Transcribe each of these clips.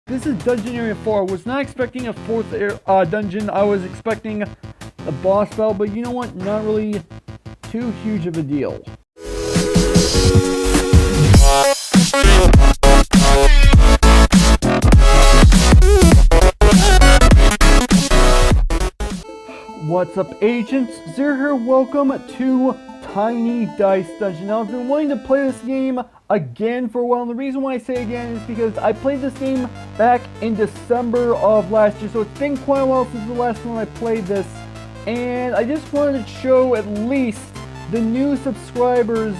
This is Dungeon Area 4. I was not expecting a fourth dungeon. I was expecting a boss battle, but you know what? Not really too huge of a deal. What's up, agents? Zero here. Welcome to Tiny Dice Dungeon. Now, I've been wanting to play this game again for a while, and the reason why I say again is because I played this game back in December of last year, so it's been quite a while since the last time I played this, and I just wanted to show at least the new subscribers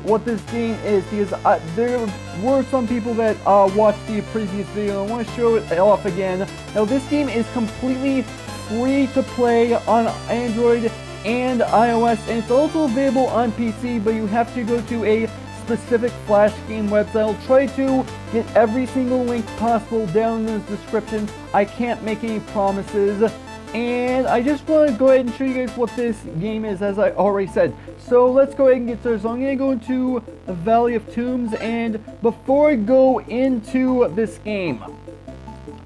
what this game is, because there were some people that watched the previous video, and I want to show it off again. Now, this game is completely free to play on Android and iOS, and it's also available on PC, but you have to go to a specific Flash game website. I'll try to get every single link possible down in the description. I can't make any promises, and I just want to go ahead and show you guys what this game is, as I already said. So let's go ahead and get started. So I'm going to go into the Valley of Tombs, and before I go into this game,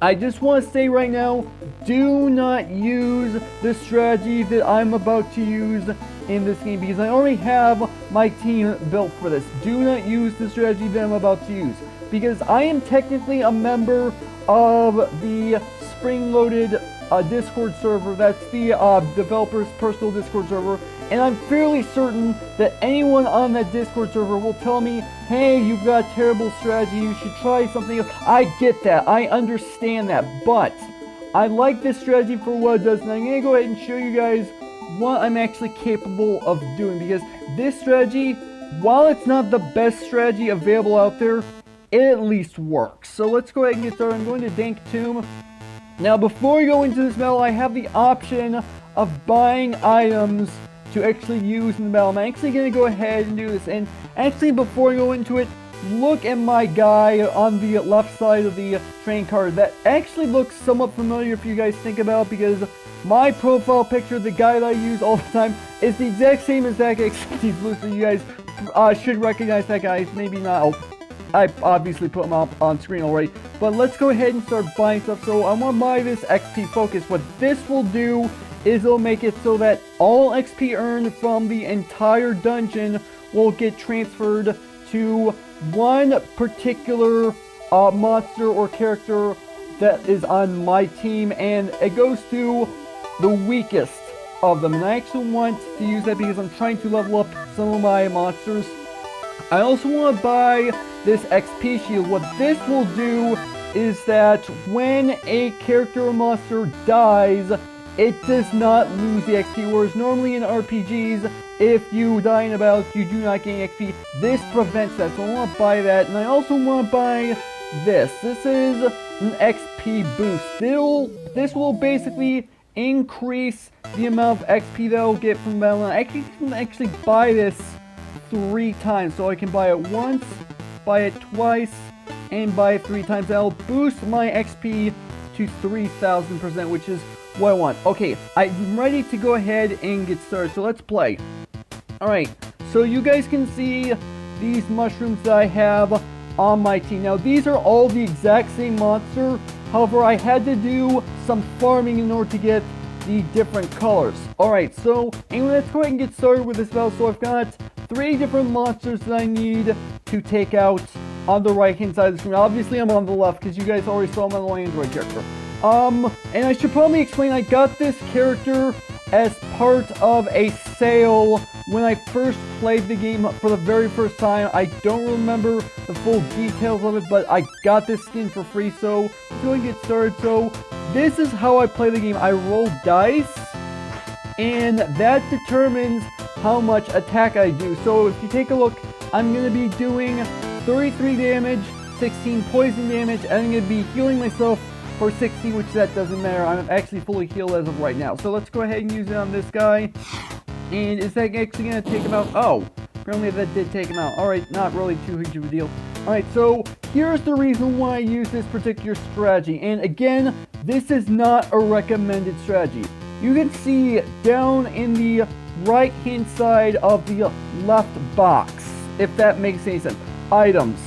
I just want to say right now, do not use the strategy that I'm about to use in this game, because I already have my team built for this. Do not use the strategy that I'm about to use, because I am technically a member of the spring-loaded Discord server. That's the developer's personal Discord server, and I'm fairly certain that anyone on that Discord server will tell me, hey, you've got a terrible strategy, you should try something else. I get that, I understand that, but I like this strategy for what it does, and I'm going to go ahead and show you guys what I'm actually capable of doing, because this strategy, while it's not the best strategy available out there, it at least works. So let's go ahead and get started. I'm going to Dank Tomb. Now, before we go into this battle, I have the option of buying items to actually use in the battle. I'm actually going to go ahead and do this, and actually before I go into it, look at my guy on the left side of the train card. That actually looks somewhat familiar if you guys think about it, because my profile picture, the guy that I use all the time, is the exact same as that guy, except he's blue, so you guys should recognize that guy. Maybe not. I obviously put him up on screen already, but let's go ahead and start buying stuff. So I want to buy this XP Focus. What this will do is it'll make it so that all XP earned from the entire dungeon will get transferred to one particular monster or character that is on my team, and it goes to the weakest of them. And I actually want to use that because I'm trying to level up some of my monsters. I also want to buy this XP shield. What this will do is that when a character or monster dies, it does not lose the XP, whereas normally in RPGs, if you die in a battle, you do not gain XP. This prevents that, so I want to buy that. And I also want to buy this. This is an XP boost. This will basically increase the amount of XP that I'll get from battle. I can actually buy this 3 times, so I can buy it once, buy it twice, and buy it 3 times. That'll boost my XP to 3,000%, which is what I want. Okay, I'm ready to go ahead and get started, so let's play. Alright, so you guys can see these mushrooms that I have on my team. Now, these are all the exact same monster. However, I had to do some farming in order to get the different colors. Alright, so anyway, let's go ahead and get started with this battle. So I've got 3 different monsters that I need to take out on the right hand side of the screen. Obviously, I'm on the left because you guys already saw my little Android character. And I should probably explain, I got this character as part of a sale when I first played the game for the very first time. I don't remember the full details of it, but I got this skin for free, so let's go and get started. So this is how I play the game. I roll dice, and that determines how much attack I do. So if you take a look, I'm going to be doing 33 damage, 16 poison damage, and I'm going to be healing myself for 60, which that doesn't matter. I'm actually fully healed as of right now. So let's go ahead and use it on this guy. And is that actually going to take him out? Oh, apparently that did take him out. Alright, not really too huge of a deal. Alright, so here's the reason why I use this particular strategy. And again, this is not a recommended strategy. You can see down in the right hand side of the left box, if that makes any sense. Items.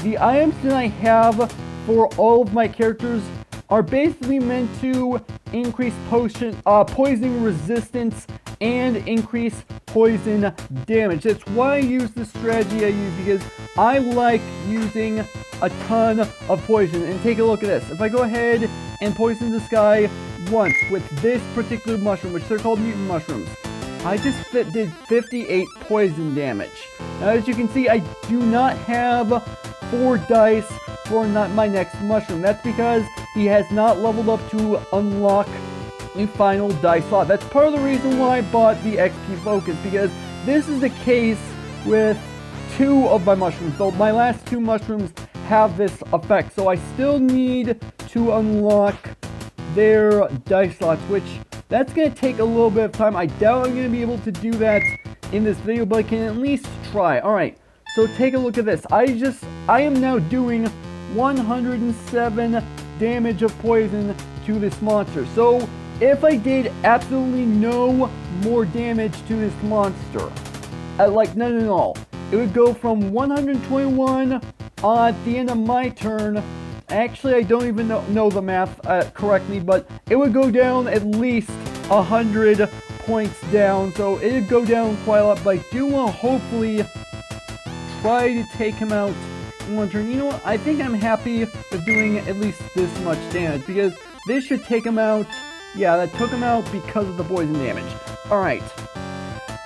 The items that I have for all of my characters are basically meant to increase poison resistance and increase poison damage. That's why I use the strategy I use, because I like using a ton of poison. And take a look at this. If I go ahead and poison this guy once with this particular mushroom, which they're called mutant mushrooms, I just did 58 poison damage. Now, as you can see, I do not have 4 dice for my next mushroom. That's because he has not leveled up to unlock the final dice slot. That's part of the reason why I bought the XP Focus, because this is the case with 2 of my mushrooms. So my last 2 mushrooms have this effect, so I still need to unlock their dice slots, which that's going to take a little bit of time. I doubt I'm going to be able to do that in this video, but I can at least try. Alright, so take a look at this. I am now doing 107 damage of poison to this monster. So if I did absolutely no more damage to this monster, like none at all, it would go from 121 at the end of my turn. Actually, I don't even know the math correctly, but it would go down at least 100 points down. So it would go down quite a lot, but I do want to hopefully try to take him out in one turn. You know what? I think I'm happy with doing at least this much damage, because this should take him out. Yeah, that took him out because of the poison damage. Alright.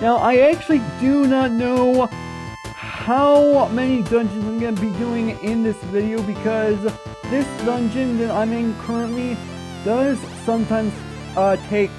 Now, I actually do not know how many dungeons I'm going to be doing in this video, because this dungeon that I'm in currently does sometimes take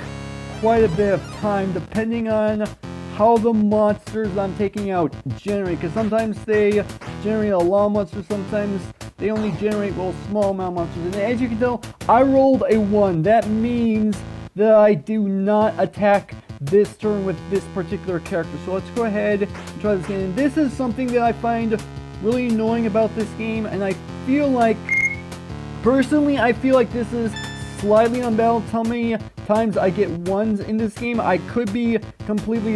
quite a bit of time, depending on how the monsters I'm taking out generate, because sometimes they generate a lot of monsters, sometimes they only generate, well, small amount of monsters. And as you can tell, I rolled a 1. That means that I do not attack this turn with this particular character. So let's go ahead and try this again. And this is something that I find really annoying about this game, and I feel like, personally, I feel like this is slightly unbalanced how many times I get 1s in this game. I could be completely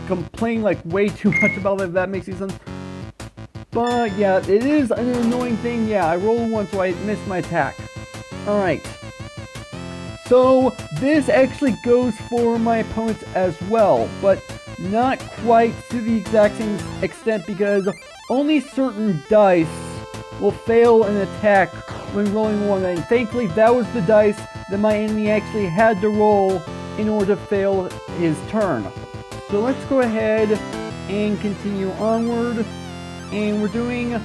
complaining like way too much about it, if that makes any sense. But yeah, it is an annoying thing. Yeah, I rolled 1, so I missed my attack. Alright. So this actually goes for my opponents as well, but not quite to the exact same extent, because only certain dice will fail an attack when rolling 1, and thankfully that was the dice that my enemy actually had to roll in order to fail his turn. So let's go ahead and continue onward, and we're doing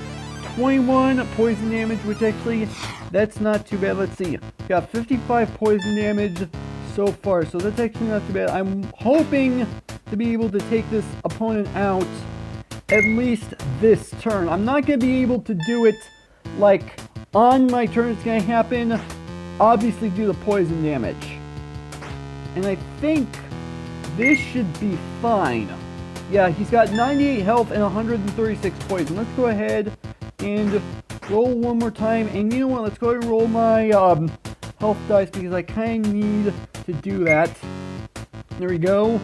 21 poison damage, which actually, that's not too bad. Let's see, got 55 poison damage so far, so that's actually not too bad. I'm hoping to be able to take this opponent out at least this turn. I'm not going to be able to do it like on my turn. It's going to happen obviously due to poison damage, and I think this should be fine. Yeah, he's got 98 health and 136 poison. Let's go ahead and roll 1 more time, and you know what, let's go ahead and roll my health dice, because I kind of need to do that. There we go.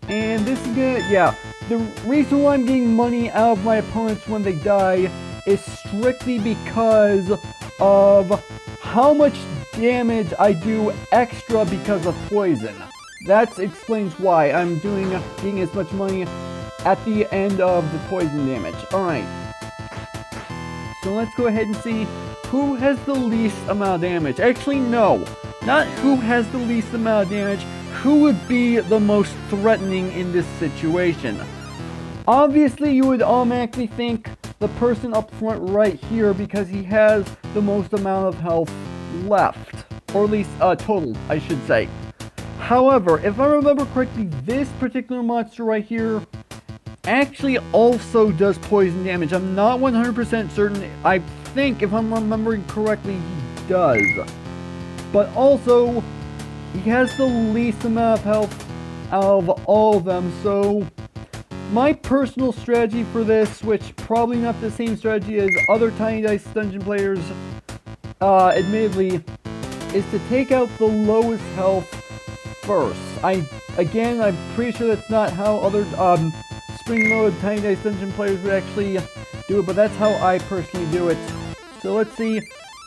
And this is gonna, yeah, the reason why I'm getting money out of my opponents when they die is strictly because of how much damage I do extra because of poison. That explains why I'm getting as much money at the end of the poison damage. Alright. So let's go ahead and see who has the least amount of damage. Actually, no. Not who has the least amount of damage. Who would be the most threatening in this situation? Obviously, you would automatically think the person up front right here, because he has the most amount of health left. Or at least, total, I should say. However, if I remember correctly, this particular monster right here actually also does poison damage. I'm not 100% certain. I think, if I'm remembering correctly, he does. But also, he has the least amount of health out of all of them. So, my personal strategy for this, which probably not the same strategy as other Tiny Dice Dungeon players, admittedly, is to take out the lowest health first. I'm pretty sure that's not how other spring-loaded Tiny Dice Dungeon players would actually do it, but that's how I personally do it. So let's see.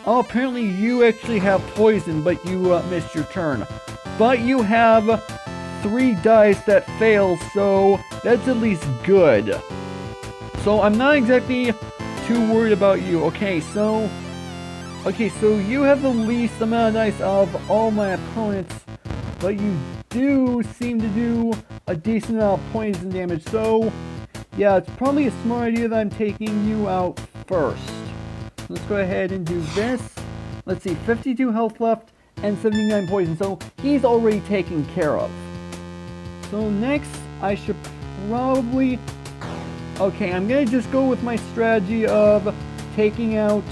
Oh, apparently you actually have poison, but you missed your turn. But you have 3 dice that fail, so that's at least good. So I'm not exactly too worried about you. Okay, so you have the least amount of dice of all my opponents, but you do seem to do a decent amount of poison damage. So yeah, it's probably a smart idea that I'm taking you out first. Let's go ahead and do this. Let's see, 52 health left and 79 poison, so he's already taken care of. So next, I should probably... Okay, I'm gonna just go with my strategy of taking out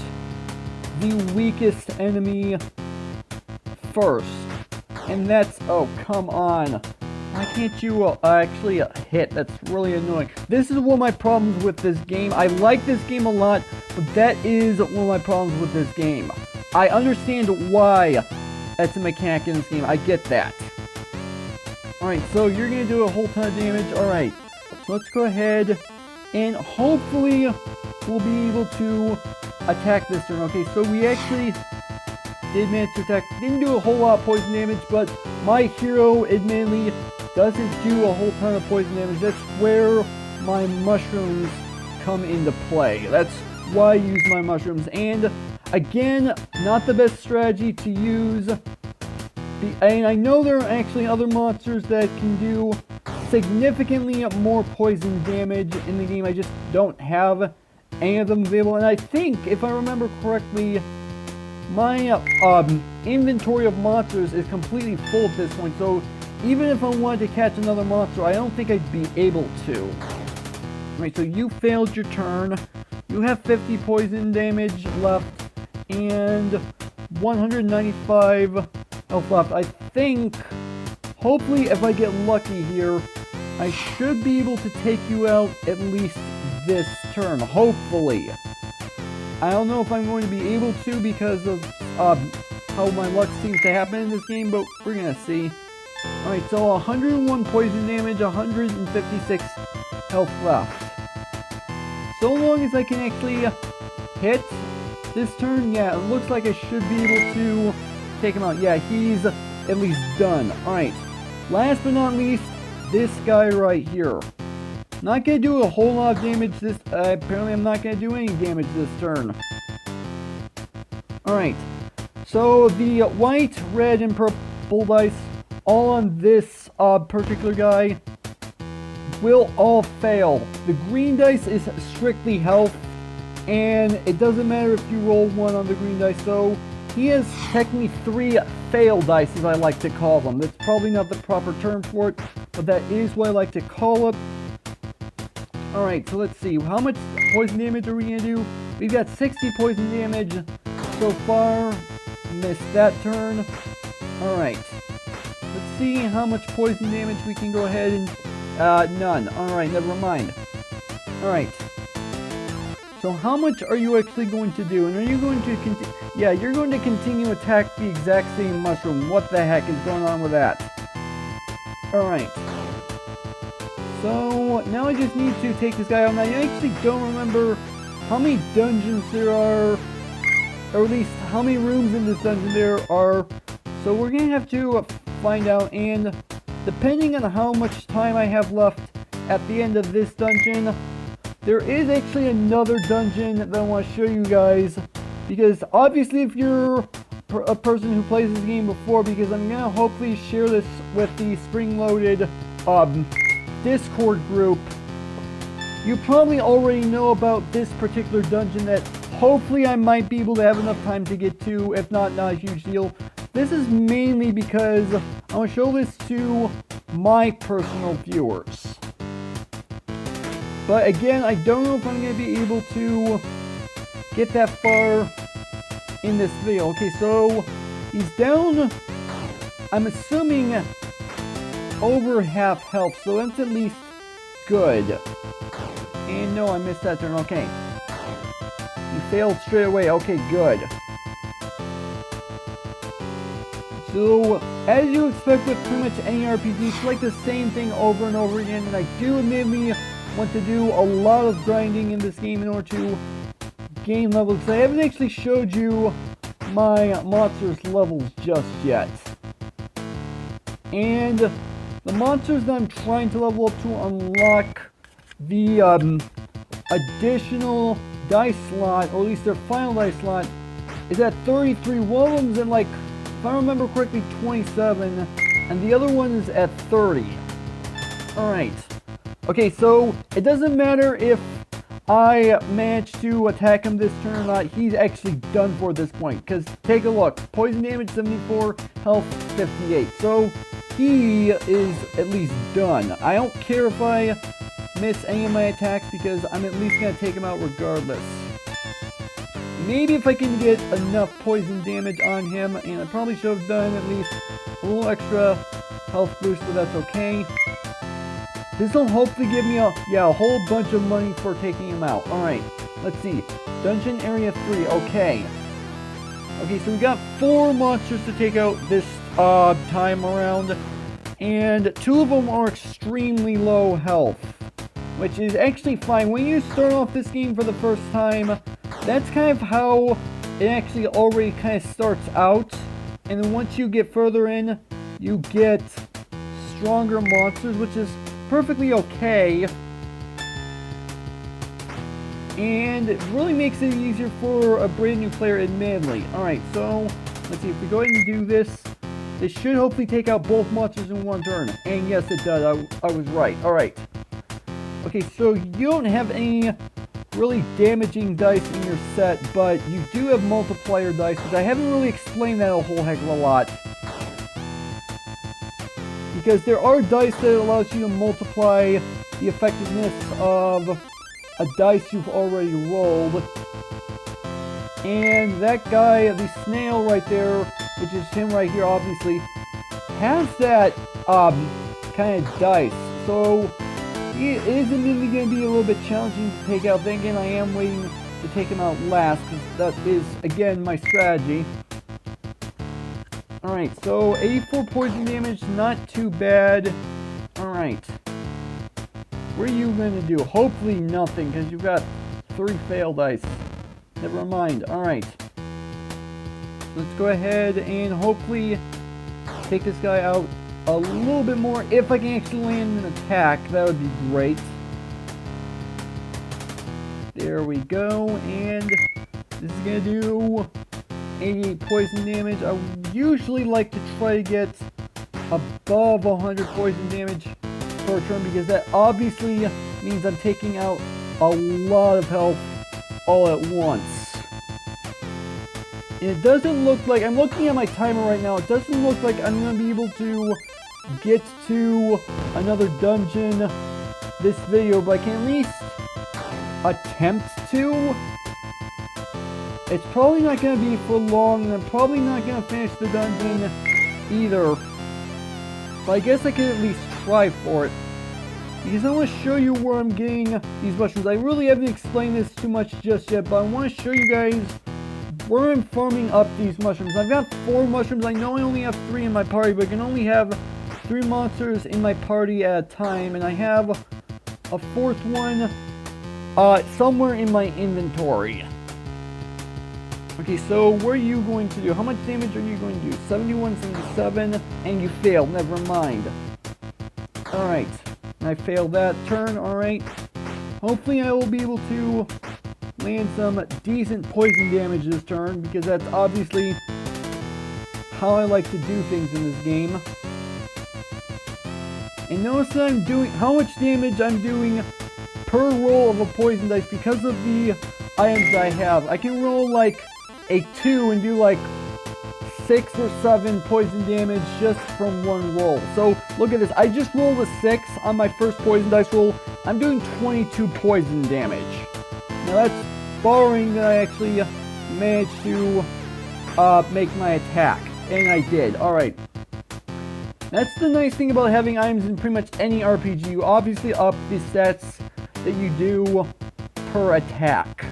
the weakest enemy first. And that's... Oh, come on. Why can't you actually hit? That's really annoying. This is one of my problems with this game. I like this game a lot, but that is one of my problems with this game. I understand why that's a mechanic in this game. I get that. Alright, so you're going to do a whole ton of damage. Alright, so let's go ahead and hopefully we'll be able to attack this turn. Okay, so we actually did manage to attack. Didn't do a whole lot of poison damage, but my hero admittedly doesn't do a whole ton of poison damage. That's where my mushrooms come into play. That's why I use my mushrooms. And again, not the best strategy to use. And I know there are actually other monsters that can do significantly more poison damage in the game. I just don't have any of them available. And I think, if I remember correctly, my inventory of monsters is completely full at this point. So even if I wanted to catch another monster, I don't think I'd be able to. Alright, so you failed your turn. You have 50 poison damage left and 195 health left. I think, hopefully if I get lucky here, I should be able to take you out at least this turn. Hopefully. I don't know if I'm going to be able to because of how my luck seems to happen in this game, but we're going to see. Alright, so 101 poison damage, 156 health left. So long as I can actually hit this turn, yeah, it looks like I should be able to take him out. Yeah, he's at least done. Alright, last but not least, this guy right here. Not going to do a whole lot of damage this... apparently I'm not going to do any damage this turn. Alright, so the white, red, and purple dice all on this particular guy will all fail. The green dice is strictly health, and it doesn't matter if you roll 1 on the green dice, so he has technically 3 fail dice, as I like to call them. That's probably not the proper term for it, but that is what I like to call it. Alright, so let's see. How much poison damage are we going to do? We've got 60 poison damage so far. Missed that turn. Alright. Let's see how much poison damage we can go ahead and... none. Alright, never mind. Alright. So how much are you actually going to do? And are you going to continue... Yeah, you're going to continue to attack the exact same mushroom. What the heck is going on with that? Alright. So now I just need to take this guy out. Now I actually don't remember how many dungeons there are, or at least how many rooms in this dungeon there are. So we're going to have to find out, and depending on how much time I have left at the end of this dungeon, there is actually another dungeon that I want to show you guys, because obviously if you're a person who plays this game before, because I'm going to hopefully share this with the spring-loaded Discord group, you probably already know about this particular dungeon that hopefully I might be able to have enough time to get to, if not a huge deal. This is mainly because I want to show this to my personal viewers. But again, I don't know if I'm going to be able to get that far in this video. Okay, so he's down, I'm assuming, over half health, so that's at least good. And no, I missed that turn. Okay. He failed straight away. Okay, good. So, as you expect with pretty much any RPG, it's like the same thing over and over again, and I do admittedly want to do a lot of grinding in this game in order to gain levels, because I haven't actually showed you my monsters' levels just yet. And the monsters that I'm trying to level up to unlock the additional dice slot, or at least their final dice slot, is at 33. One of them's at, like, if I remember correctly, 27, and the other one is at 30. Alright. Okay, so it doesn't matter if I manage to attack him this turn or not, he's actually done for at this point. Because take a look, poison damage 74, health 58. So he is at least done. I don't care if I miss any of my attacks because I'm at least going to take him out regardless. Maybe if I can get enough poison damage on him, and I probably should have done at least a little extra health boost, but that's okay. This will hopefully give me a whole bunch of money for taking him out. Alright, let's see. Dungeon Area 3, okay. Okay, so we got 4 monsters to take out this time around, and 2 of them are extremely low health, which is actually fine. When you start off this game for the first time, that's kind of how it actually already kind of starts out, and then once you get further in, you get stronger monsters, which is perfectly okay, and it really makes it easier for a brand new player, admittedly. Alright, so let's see, if we go ahead and do this, this should hopefully take out both monsters in one turn, and yes it does, I was right. Alright, okay, so you don't have any really damaging dice in your set, but you do have multiplier dice, which I haven't really explained that a whole heck of a lot. Because there are dice that allows you to multiply the effectiveness of a dice you've already rolled. And that guy, the snail right there, which is him right here obviously, has that kind of dice. So it is immediately going to be a little bit challenging to take out. Then again, I am waiting to take him out last, because that is, again, my strategy. Alright, so 84 poison damage, not too bad. Alright. What are you going to do? Hopefully nothing, because you've got 3 failed dice. Never mind. Alright. Let's go ahead and hopefully take this guy out a little bit more. If I can actually land an attack, that would be great. There we go, and this is going to do 88 poison damage. I usually like to try to get above 100 poison damage per turn, because that obviously means I'm taking out a lot of health all at once. And it doesn't look like, I'm looking at my timer right now, it doesn't look like I'm going to be able to get to another dungeon this video, but I can at least attempt to. It's probably not going to be for long, and I'm probably not going to finish the dungeon either. But I guess I could at least try for it, because I want to show you where I'm getting these mushrooms. I really haven't explained this too much just yet, but I want to show you guys where I'm farming up these mushrooms. I've got 4 mushrooms. I know I only have 3 in my party, but I can only have 3 monsters in my party at a time, and I have a 4th one somewhere in my inventory. Okay, so what are you going to do? How much damage are you going to do? 71, 77, and you failed. Never mind. Alright, I failed that turn. Alright. Hopefully I will be able to land some decent poison damage this turn, because that's obviously how I like to do things in this game. And notice that I'm doing how much damage I'm doing per roll of a poison dice because of the items I have. I can roll like a 2 and do like 6 or 7 poison damage just from one roll. So look at this, I just rolled a 6 on my first poison dice roll. I'm doing 22 poison damage. Now that's borrowing that I actually managed to make my attack, and I did. Alright. That's the nice thing about having items in pretty much any RPG. You obviously up the stats that you do per attack.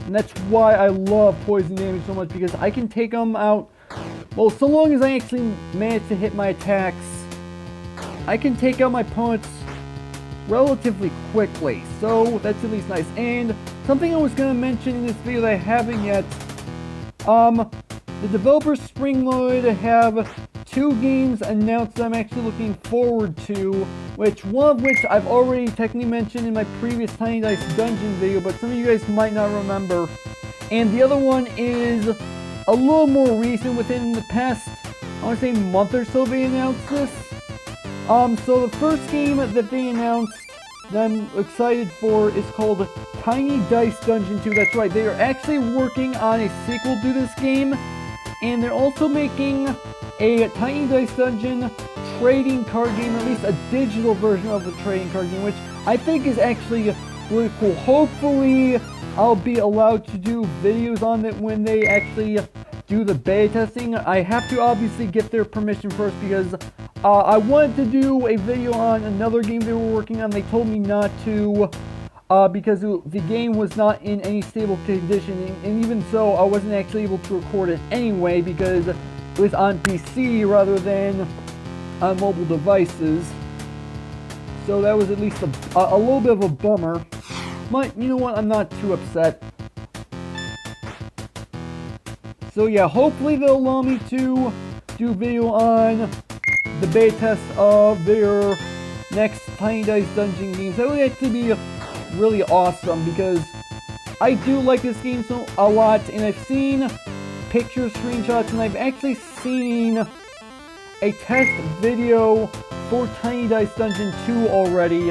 And that's why I love poison damage so much, because I can take them out, well, so long as I actually manage to hit my attacks, I can take out my opponents relatively quickly. So that's at least nice. And something I was going to mention in this video that I haven't yet. The developers Springload have 2 games announced that I'm actually looking forward to, one of which I've already technically mentioned in my previous Tiny Dice Dungeon video, but some of you guys might not remember. And the other one is a little more recent, within the past, I want to say month or so they announced this. So the first game that they announced that I'm excited for is called Tiny Dice Dungeon 2. That's right, they are actually working on a sequel to this game, and they're also making a Tiny Dice Dungeon trading card game, at least a digital version of the trading card game, which I think is actually really cool. Hopefully, I'll be allowed to do videos on it when they actually do the beta testing. I have to obviously get their permission first, because I wanted to do a video on another game they were working on. They told me not to, because the game was not in any stable condition, and even so, I wasn't actually able to record it anyway, because it was on PC rather than on mobile devices. So that was at least a little bit of a bummer. But you know what, I'm not too upset. So yeah, hopefully they'll allow me to do a video on the beta test of their next Tiny Dice Dungeon games. That would actually be really awesome, because I do like this game a lot, and I've seen pictures, screenshots, and I've actually seen a test video for Tiny Dice Dungeon 2 already,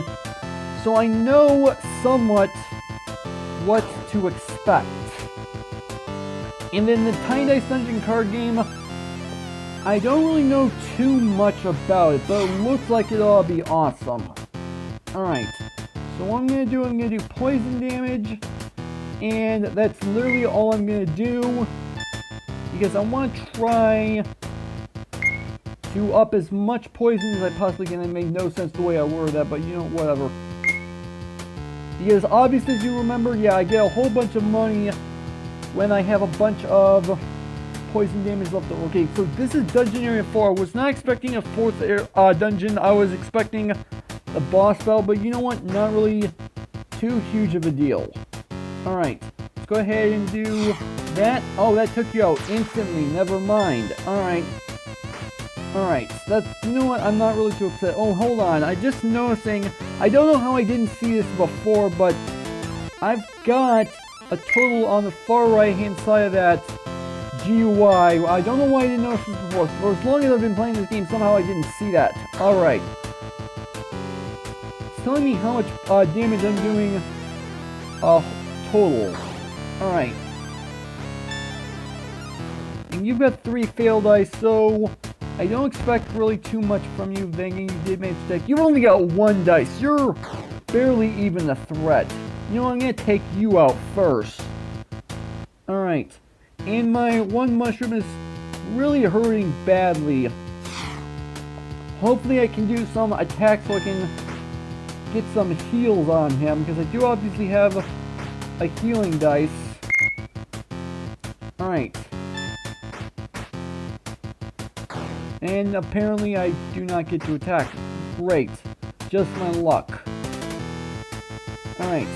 so I know somewhat what to expect. And then the Tiny Dice Dungeon card game, I don't really know too much about it, but it looks like it'll all be awesome. Alright, so what I'm going to do poison damage, and that's literally all I'm going to do, because I want to try to up as much poison as I possibly can. It made no sense the way I worded that, but you know, whatever. Because obviously, as you remember, yeah, I get a whole bunch of money when I have a bunch of poison damage left over. Okay, so this is Dungeon Area 4. I was not expecting a 4th dungeon. I was expecting the boss battle, but you know what? Not really too huge of a deal. Alright, let's go ahead and do that. Oh, that took you out instantly. Never mind. Alright. Alright, that's, you know what? I'm not really too upset. Oh, hold on. I'm just noticing, I don't know how I didn't see this before, but I've got a total on the far right hand side of that GUI. I don't know why I didn't notice this before. For as long as I've been playing this game, somehow I didn't see that. Alright. It's telling me how much damage I'm doing total. Alright. And you've got 3 failed dice, so I don't expect really too much from you. Then you did make a mistake. You've only got 1 dice. You're barely even a threat. You know, I'm going to take you out first. Alright. And my 1 mushroom is really hurting badly. Hopefully I can do some attacks so I can get some heals on him, because I do obviously have a healing dice. Alright. And apparently I do not get to attack. Great. Just my luck. Alright.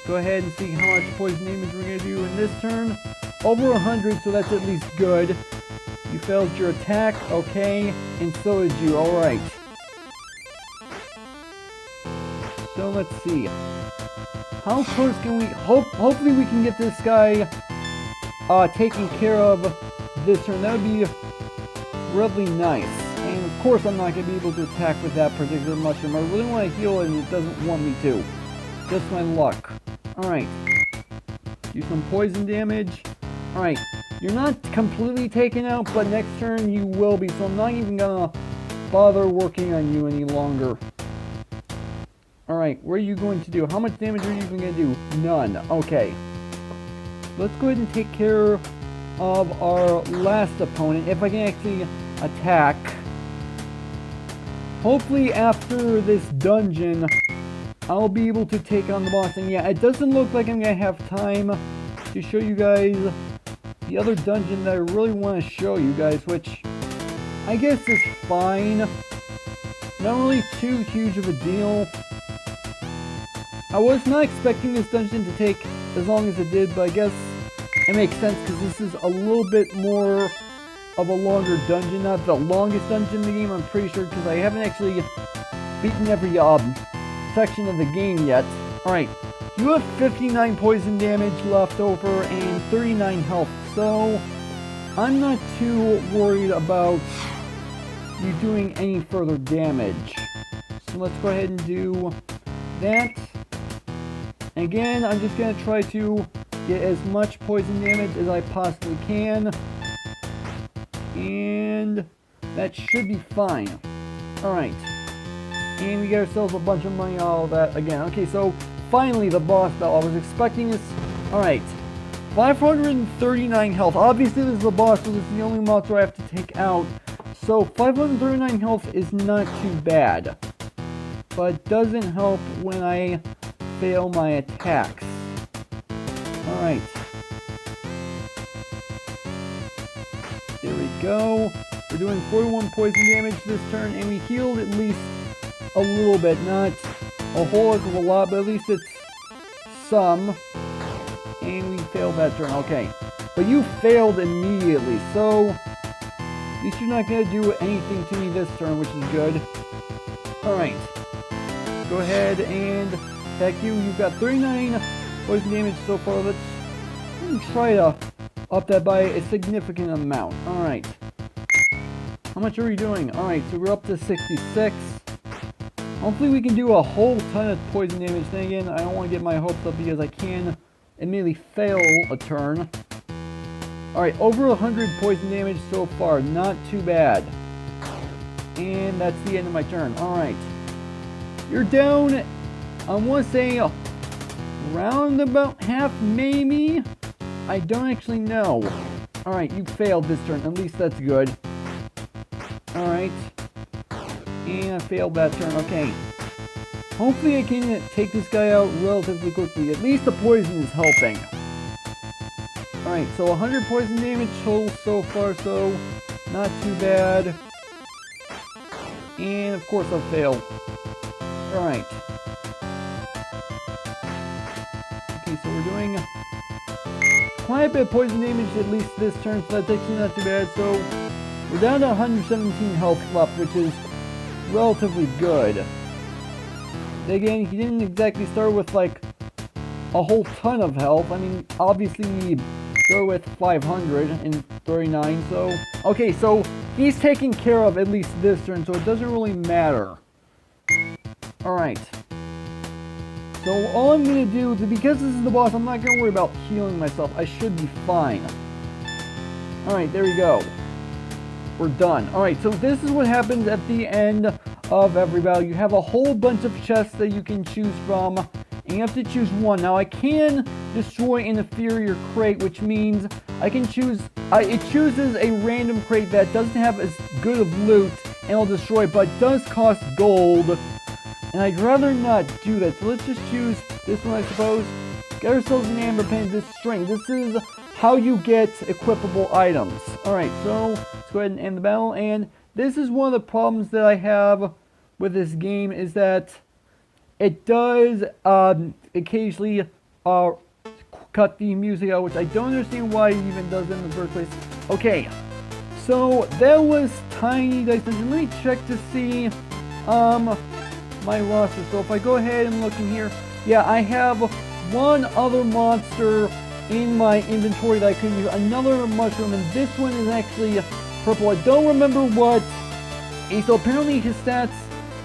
Go ahead and see how much poison damage we're going to do in this turn. Over 100, so that's at least good. You failed your attack, okay, and so did you, alright. So let's see. How close can we, hopefully we can get this guy taken care of this turn. That would be really nice. And of course I'm not going to be able to attack with that particular mushroom. I really want to heal it and it doesn't want me to. Just my luck. Alright. Do some poison damage. Alright. You're not completely taken out, but next turn you will be, so I'm not even gonna bother working on you any longer. Alright, what are you going to do? How much damage are you even gonna do? None. Okay. Let's go ahead and take care of our last opponent, if I can actually attack. Hopefully after this dungeon, I'll be able to take on the boss. And yeah, it doesn't look like I'm gonna have time to show you guys the other dungeon that I really want to show you guys, which I guess is fine. Not really too huge of a deal. I was not expecting this dungeon to take as long as it did, but I guess it makes sense because this is a little bit more of a longer dungeon. Not the longest dungeon in the game, I'm pretty sure, because I haven't actually beaten every section of the game yet. Alright, you have 59 poison damage left over and 39 health, so I'm not too worried about you doing any further damage. So let's go ahead and do that. Again, I'm just going to try to get as much poison damage as I possibly can. And that should be fine. Alright. And we get ourselves a bunch of money out of that again. Okay, so finally the boss battle. I was expecting this. Alright. 539 health. Obviously this is the boss, so this is the only monster I have to take out. So 539 health is not too bad. But it doesn't help when I fail my attacks. Alright. There we go. We're doing 41 poison damage this turn, and we healed at least a little bit. Not a whole heck of a lot, but at least it's some. And we failed that turn. Okay. But you failed immediately, so at least you're not going to do anything to me this turn, which is good. Alright. Go ahead and attack you. You've got 39 poison damage so far. Let's try to up that by a significant amount. Alright. How much are we doing? Alright, so we're up to 66. Hopefully we can do a whole ton of poison damage. Then again, I don't want to get my hopes up because I can immediately fail a turn. Alright, over 100 poison damage so far. Not too bad. And that's the end of my turn. Alright. You're down, I want to say, around about half, maybe? I don't actually know. Alright, you failed this turn. At least that's good. Alright. And I failed that turn. Okay. Hopefully I can take this guy out relatively quickly. At least the poison is helping. Alright, so 100 poison damage total so far, so not too bad. And of course I'll fail. Alright. Okay, so we're doing quite a bit of poison damage at least this turn, so that's actually not too bad. So we're down to 117 health left, which is relatively good. Again, he didn't exactly start with like a whole ton of health. I mean, obviously he started with 539, so okay, so he's taking care of at least this turn, so it doesn't really matter. Alright. So all I'm going to do, is, because this is the boss, I'm not going to worry about healing myself. I should be fine. Alright, there we go. We're done. Alright, so this is what happens at the end of every battle. You have a whole bunch of chests that you can choose from, and you have to choose one. Now, I can destroy an inferior crate, which means I can choose... it chooses a random crate that doesn't have as good of loot, and it'll destroy, but does cost gold. And I'd rather not do that, so let's just choose this one, I suppose. Get ourselves an amber pen, this string. This is how you get equipable items. Alright, so let's go ahead and end the battle. And this is one of the problems that I have with this game, is that it does occasionally cut the music out, which I don't understand why it even does it in the first place. Okay, so that was Tiny Dice Dungeon. Let me check to see my roster. So if I go ahead and look in here, yeah, I have one other monster in my inventory that I could use, another mushroom, and this one is actually purple. I don't remember what. So apparently his stats,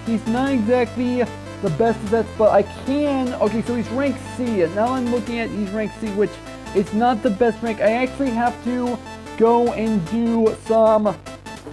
he's not exactly the best stats, but I can. Okay, so he's rank C. Now I'm looking at he's rank C, which is not the best rank. I actually have to go and do some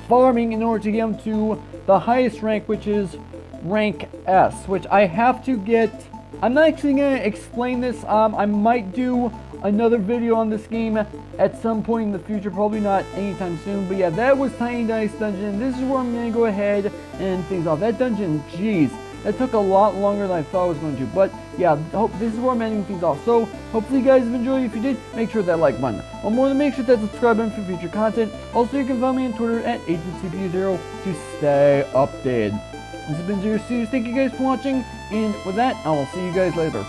farming in order to get him to the highest rank, which is rank S, which I have to get. I'm not actually going to explain this. I might do another video on this game at some point in the future, probably not anytime soon. But yeah, that was Tiny Dice Dungeon. This is where I'm going to go ahead and end things off. That dungeon, jeez, that took a lot longer than I thought it was going to. But yeah, this is where I'm ending things off. So hopefully you guys have enjoyed. If you did, make sure that like button. Or more than make sure that subscribe button for future content. Also, you can follow me on Twitter at AgentCPU0 to stay updated. This has been Zero Studios. Thank you guys for watching, and with that, I will see you guys later.